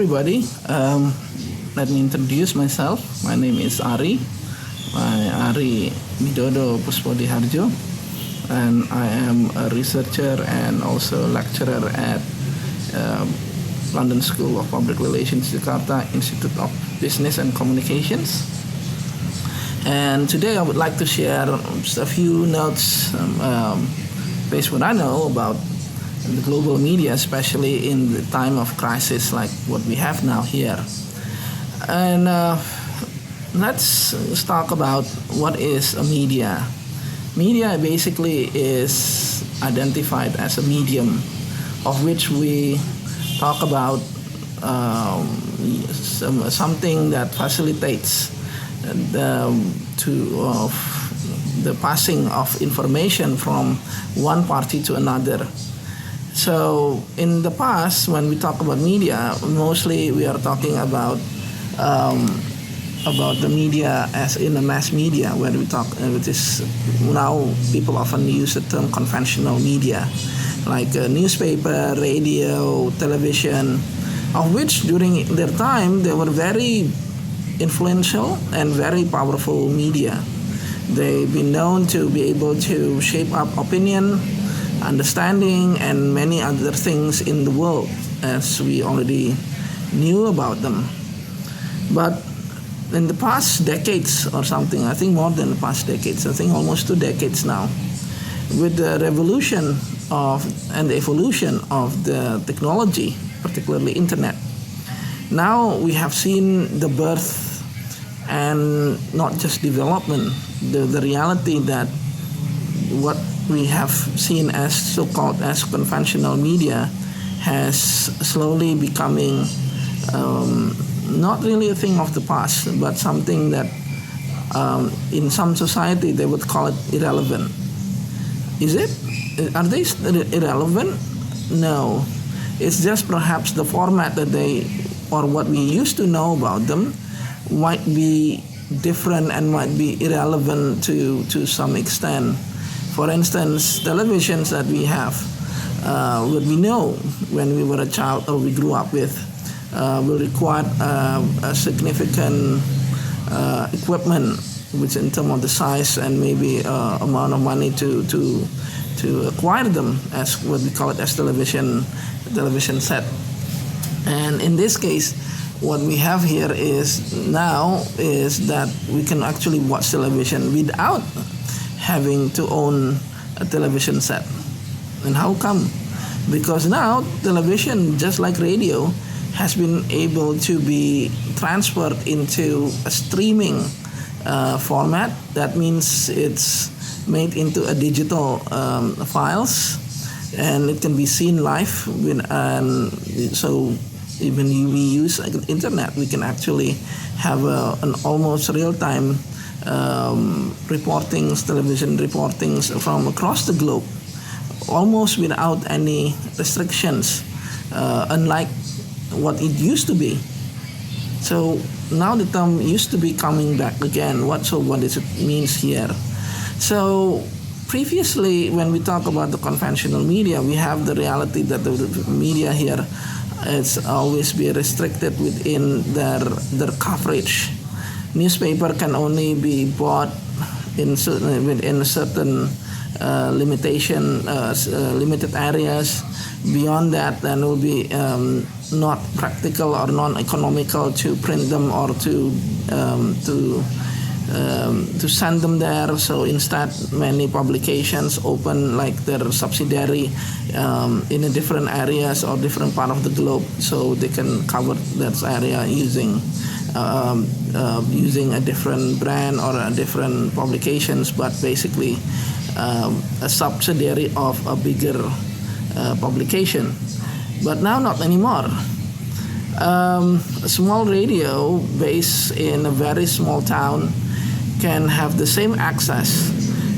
everybody. Let me introduce myself. My name is Ari. Ari Widodo Poespodihardjo, and I am a researcher and also lecturer at London School of Public Relations, Jakarta Institute of Business and Communications. And today I would like to share just a few notes based on what I know about the global media, especially in the time of crisis like what we have now here. And let's talk about what is a media. Media basically is identified as a medium of which we talk about something that facilitates the passing of information from one party to another. So in the past, when we talk about media, mostly we are talking about the media as in a mass media, where we talk, which is now people often use the term conventional media, like newspaper, radio, television, of which during their time they were very influential and very powerful media. They've been known to be able to shape up opinion, understanding, and many other things in the world, as we already knew about them. But in the past decades or something, I think more than the past decades, I think almost 2 decades now, with the revolution and the evolution of the technology, particularly internet, now we have seen the birth and not just development, the reality that what we have seen as so-called as conventional media has slowly becoming not really a thing of the past, but something that in some society they would call it irrelevant. Is it? Are they irrelevant? No. It's just perhaps the format that they, or what we used to know about them, might be different and might be irrelevant to some extent. For instance, televisions that we have, what we know when we were a child or we grew up with, will require a significant equipment, which in terms of the size and maybe amount of money to acquire them, as what we call it as television set. And in this case, what we have here is that we can actually watch television without having to own a television set. And how come? Because now television, just like radio, has been able to be transferred into a streaming format. That means it's made into a digital files, and it can be seen live. So even we use internet, we can actually have an almost real-time television reportings from across the globe, almost without any restrictions, unlike what it used to be. So now the term used to be coming back again. What does it means here? So previously, when we talk about the conventional media, we have the reality that the media here is always be restricted within their coverage. Newspaper can only be bought within certain limited areas. Beyond that, then it will be not practical or non-economical to print them or to send them there. So instead, many publications open like their subsidiary in a different areas or different part of the globe, so they can cover that area using a different brand or a different publications, but basically a subsidiary of a bigger publication. But now not anymore. A small radio based in a very small town can have the same access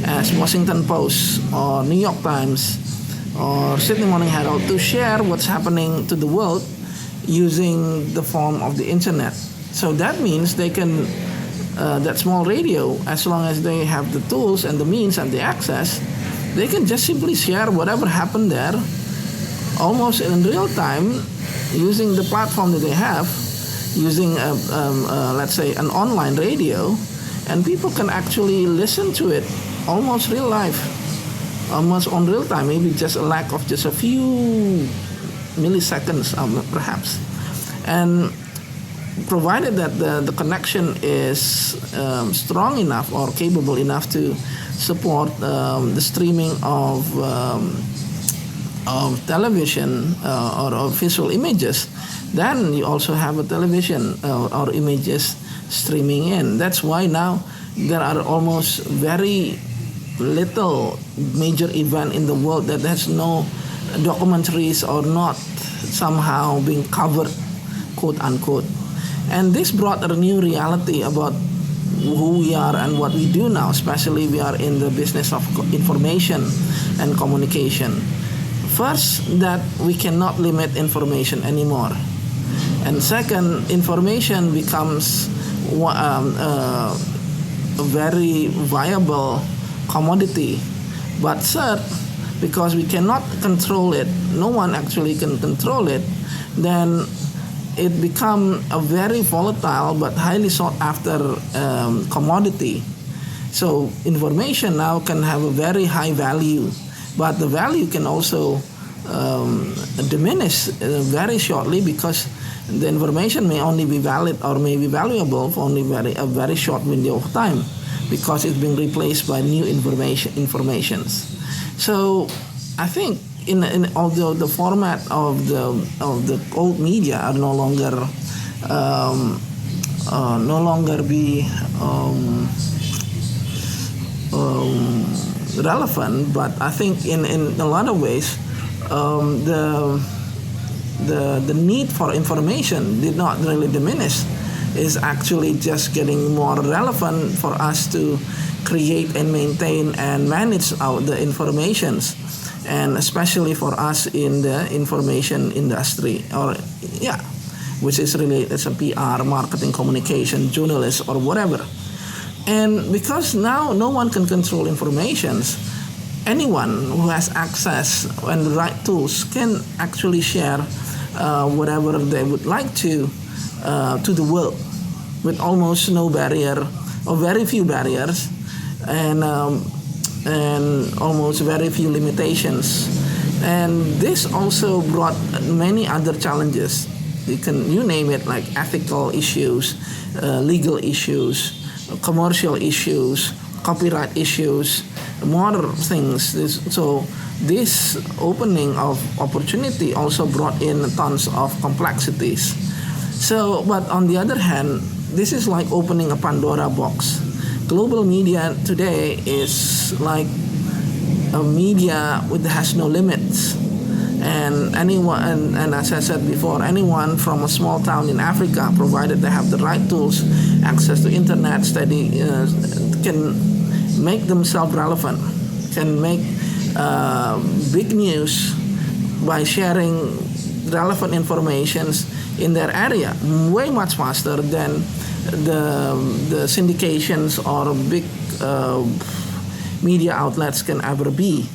as Washington Post or New York Times or Sydney Morning Herald to share what's happening to the world using the form of the internet. So that means they can, that small radio, as long as they have the tools and the means and the access, they can just simply share whatever happened there almost in real time using the platform that they have, using let's say an online radio, and people can actually listen to it almost real life, almost on real time, maybe just a lack of just a few milliseconds perhaps. And provided that the connection is strong enough or capable enough to support the streaming of television or visual images, then you also have a television or images streaming in. That's why now there are almost very little major event in the world that has no documentaries or not somehow being covered, quote unquote. And this brought a new reality about who we are and what we do now, especially we are in the business of information and communication. First, that we cannot limit information anymore. And second, information becomes a very viable commodity. But third, because we cannot control it, no one actually can control it, then it becomes a very volatile but highly sought after commodity. So information now can have a very high value, but the value can also diminish very shortly, because the information may only be valid or may be valuable for only a very short window of time, because it's being replaced by new informations. So I think although the format of the old media are no longer be relevant, but I think in a lot of ways the need for information did not really diminish. Is actually just getting more relevant for us to create and maintain and manage the informations, and especially for us in the information industry, which is really, it's a PR, marketing, communication, journalist, or whatever. And because now no one can control informations, anyone who has access and the right tools can actually share whatever they would like to the world, with almost no barrier or very few barriers, and almost very few limitations. And this also brought many other challenges. You name it, like ethical issues, legal issues, commercial issues, copyright issues, more things. So this opening of opportunity also brought in tons of complexities. So, but on the other hand, this is like opening a Pandora box. Global media today is like a media that has no limits. And anyone, and as I said before, anyone from a small town in Africa, provided they have the right tools, access to internet, can make themselves relevant, can make big news by sharing relevant informations in their area way much faster than the syndications or big media outlets can ever be.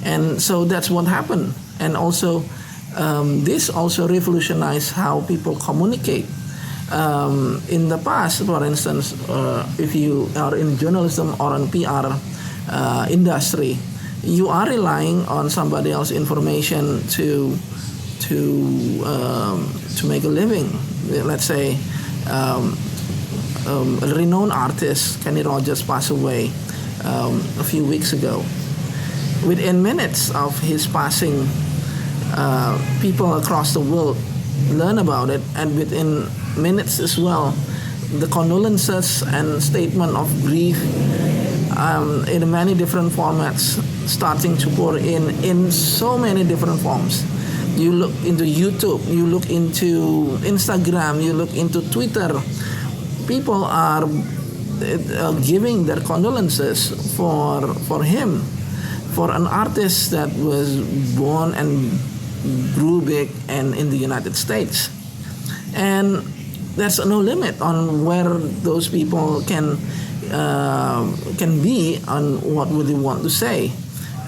And so that's what happened. And also this also revolutionized how people communicate. In the past, for instance, if you are in journalism or in PR industry, you are relying on somebody else's information to make a living. Let's say a renowned artist, Kenny Rogers, passed away a few weeks ago. Within minutes of his passing, people across the world learn about it, and within minutes as well, the condolences and statement of grief in many different formats starting to pour in so many different forms. You look into YouTube, you look into Instagram, you look into Twitter. People are giving their condolences for him, for an artist that was born and grew big and in the United States. And there's no limit on where those people can be on what would they want to say.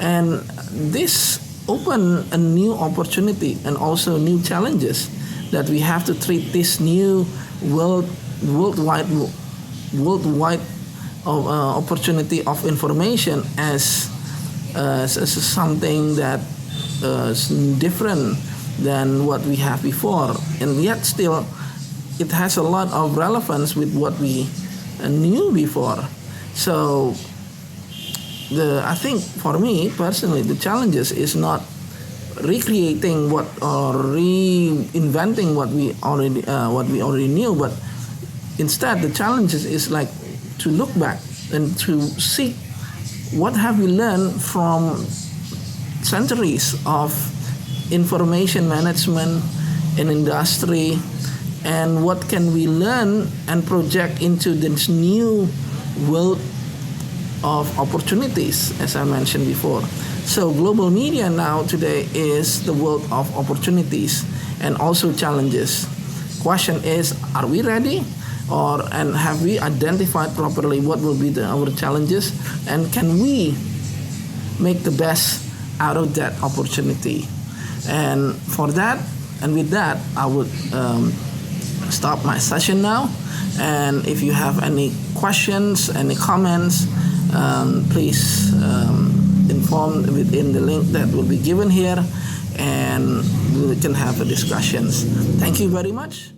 And this opened a new opportunity and also new challenges, that we have to treat this new worldwide opportunity of information as something that is different than what we have before, and yet still it has a lot of relevance with what we knew before. So I think for me personally, the challenges is not recreating or reinventing what we already knew, but instead the challenges is like to look back and to see what have we learned from centuries of information management in industry, and what can we learn and project into this new world of opportunities, as I mentioned before. So global media now today is the world of opportunities and also challenges. Question is, are we ready? And have we identified properly what will be our challenges? And can we make the best out of that opportunity? And for that, and with that, I would stop my session now. And if you have any questions, any comments, please inform within the link that will be given here, and we can have a discussions. Thank you very much.